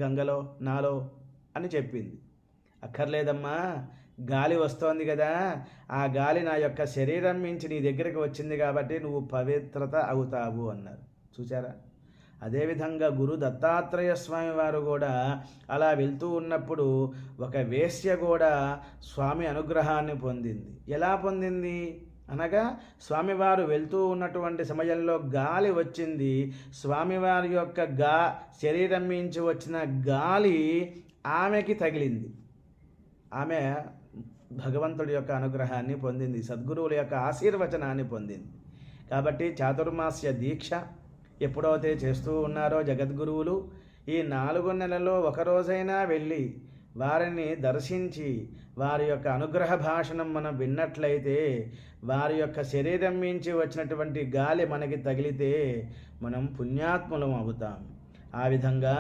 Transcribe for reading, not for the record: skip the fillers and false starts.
గంగలో నాలో అని చెప్పింది. అక్కర్లేదమ్మా, గాలి వస్తోంది కదా, ఆ గాలి నా యొక్క శరీరం నుంచి నీ దగ్గరికి వచ్చింది కాబట్టి నువ్వు పవిత్రత అవుతావు అన్నారు. చూసారా? అదేవిధంగా గురు దత్తాత్రేయ స్వామి వారు కూడా అలా వెళ్తూ ఉన్నప్పుడు ఒక వేశ్య కూడా స్వామి అనుగ్రహాన్ని పొందింది. ఎలా పొందింది అనగా, స్వామివారు వెళ్తూ ఉన్నటువంటి సమయంలో గాలి వచ్చింది. స్వామివారి యొక్క శరీరం నుంచి వచ్చిన గాలి ఆమెకి తగిలింది. ఆమె భగవంతుడి యొక్క అనుగ్రహాన్ని పొందింది, సద్గురువుల యొక్క ఆశీర్వచనాన్ని పొందింది. కాబట్టి చాతుర్మాస్య దీక్ష ఎప్పుడైతే చేస్తూ ఉన్నారో జగద్గురువులు, ఈ 4 నెలల్లో ఒకరోజైనా వెళ్ళి వారిని దర్శించి వారి యొక్క అనుగ్రహ భాషణం మనం విన్నట్లయితే, వారి యొక్క శరీరం నుంచి వచ్చినటువంటి గాలి మనకి తగిలితే మనం పుణ్యాత్ములం అవుతాం. ఆ విధంగా